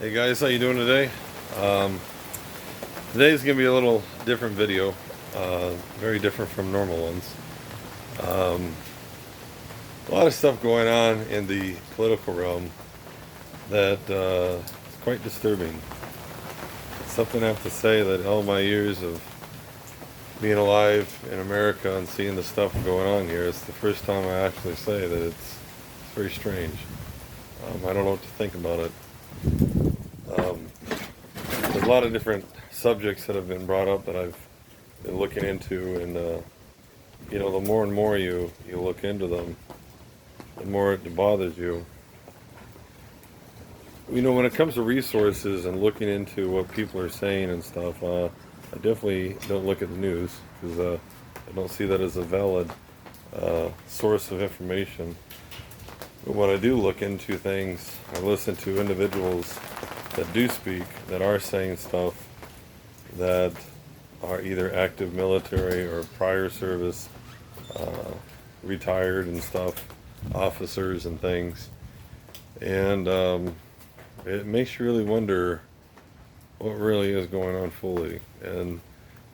Hey guys, how you doing today? Um, Today's gonna be a little different video, very different from normal ones. Um, a lot of stuff going on in the political realm that is quite disturbing. It's something I have to say that all my years of being alive in America and seeing the stuff going on here, it's the first time I actually say that it's very strange. I don't know what to think about it. Um, there's a lot of different subjects that have been brought up that I've been looking into, and the more and more you look into them, the more it bothers you. When it comes to resources and looking into what people are saying and stuff, I definitely don't look at the news because I don't see that as a valid source of information. But when I do look into things, I listen to individuals that do speak, that are saying stuff that are either active military or prior service, uh, retired and stuff, officers and things. And it makes you really wonder what really is going on fully. And,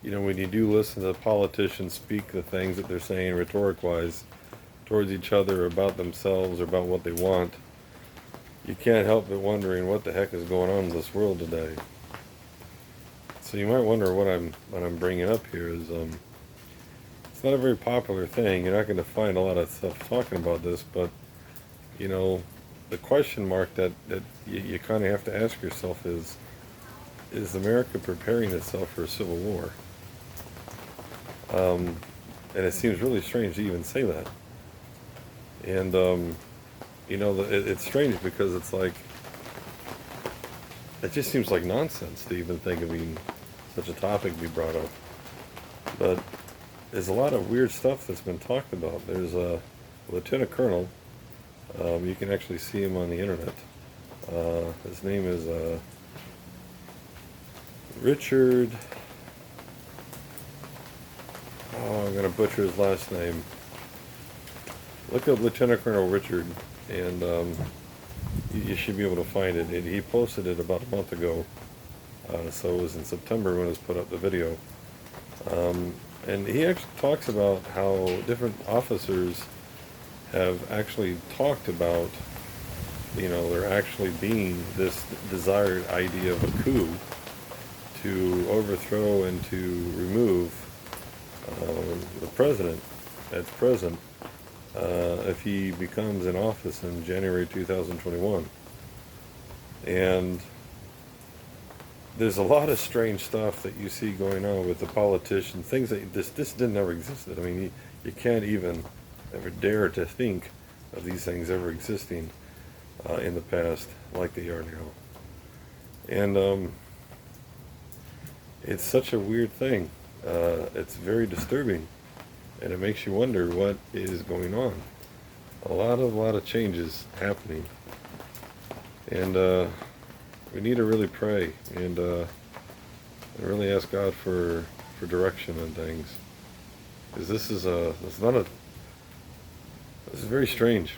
when you do listen to politicians speak the things that they're saying rhetoric wise towards each other about themselves or about what they want, you can't help but wondering what the heck is going on in this world today. So you might wonder what I'm bringing up here is it's not a very popular thing. You're not going to find a lot of stuff talking about this, but you know, the question mark that you kind of have to ask yourself is America preparing itself for a civil war? Um, and it seems really strange to even say that. And it's strange because it's like it just seems like nonsense to even think of even such a topic be brought up. But there's a lot of weird stuff that's been talked about. There's a lieutenant colonel. You can actually see him on the internet. His name is Richard. Oh, I'm going to butcher his last name. Look up Lieutenant Colonel Richard, and you should be able to find it. He posted it about a month ago, so it was in September when it was put up the video. And he actually talks about how different officers have actually talked about, there actually being this desired idea of a coup to overthrow and to remove the president at present if he becomes in office in January 2021. And there's a lot of strange stuff that you see going on with the politicians, things that this didn't ever exist. I mean, you can't even ever dare to think of these things ever existing in the past like they are now. And it's such a weird thing. It's very disturbing, and it makes you wonder what is going on. A lot of changes happening, and we need to really pray and really ask God for direction on things, because it's not a this is very strange.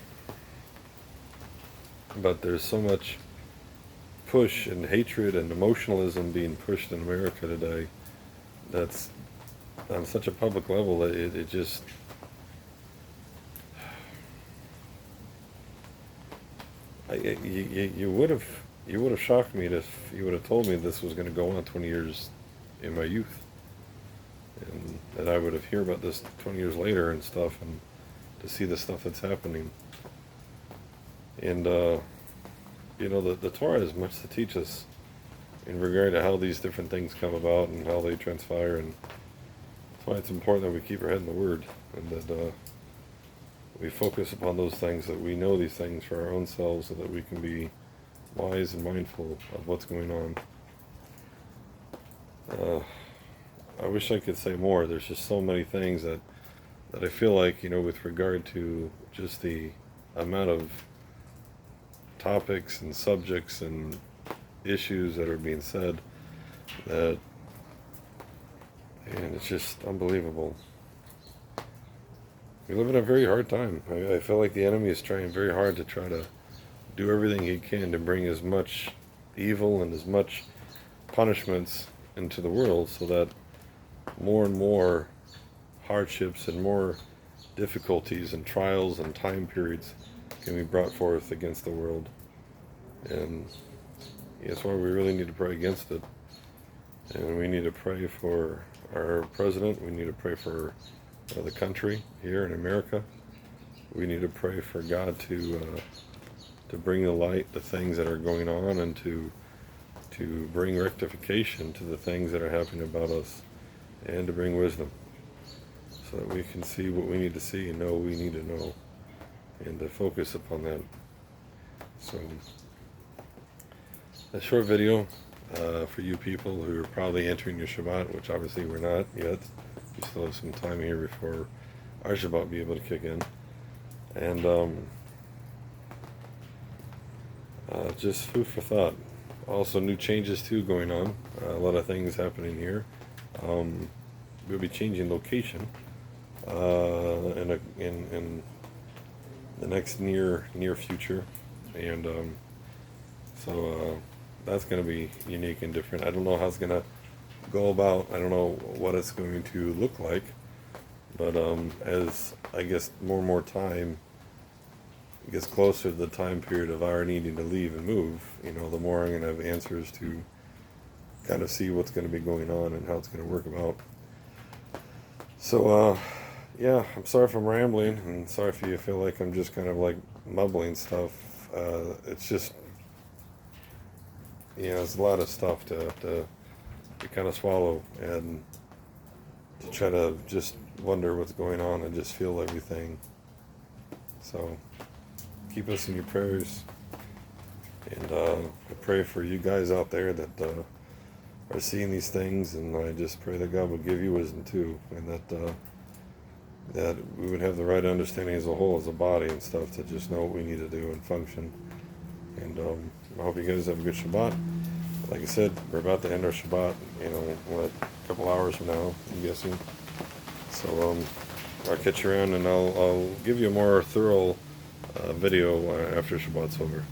But there's so much push and hatred and emotionalism being pushed in America today that's on such a public level that it just you would have shocked me if you would have told me this was going to go on 20 years in my youth, and that I would have heard about this 20 years later and stuff, and to see the stuff that's happening. And the Torah has much to teach us in regard to how these different things come about and how they transpire, and that's why it's important that we keep our head in the Word, and that we focus upon those things, that we know these things for our own selves so that we can be wise and mindful of what's going on. I wish I could say more. There's just so many things that I feel like, with regard to just the amount of topics and subjects and issues that are being said, that, and it's just unbelievable. We live in a very hard time. I feel like the enemy is trying very hard to try to do everything he can to bring as much evil and as much punishments into the world, so that more and more hardships and more difficulties and trials and time periods can be brought forth against the world. And that's why we really need to pray against it. And we need to pray for our president. We need to pray for the country here in America. We need to pray for God to bring the light to things that are going on, and to bring rectification to the things that are happening about us, and to bring wisdom so that we can see what we need to see and know what we need to know, and to focus upon that. So a short video for you people who are probably entering your Shabbat, which obviously we're not yet. We still have some time here before our Shabbat will be able to kick in. And just food for thought. Also, new changes too going on. A lot of things happening here. We'll be changing location in the next near future, and so that's going to be unique and different. I don't know how it's going to go about. I don't know what it's going to look like, but as I guess more and more time gets closer to the time period of our needing to leave and move, the more I'm going to have answers to kind of see what's going to be going on and how it's going to work about. So, yeah, I'm sorry if I'm rambling, and sorry if you feel like I'm just kind of like mumbling stuff. It's just, it's a lot of stuff to kind of swallow, and to try to just wonder what's going on and just feel everything. So keep us in your prayers, and I pray for you guys out there that are seeing these things, and I just pray that God would give you wisdom too, and that we would have the right understanding as a whole, as a body and stuff, to just know what we need to do and function. And I hope you guys have a good Shabbat. Like I said, we're about to end our Shabbat, a couple hours from now, I'm guessing. So I'll catch you around, and I'll give you a more thorough video after Shabbat's over.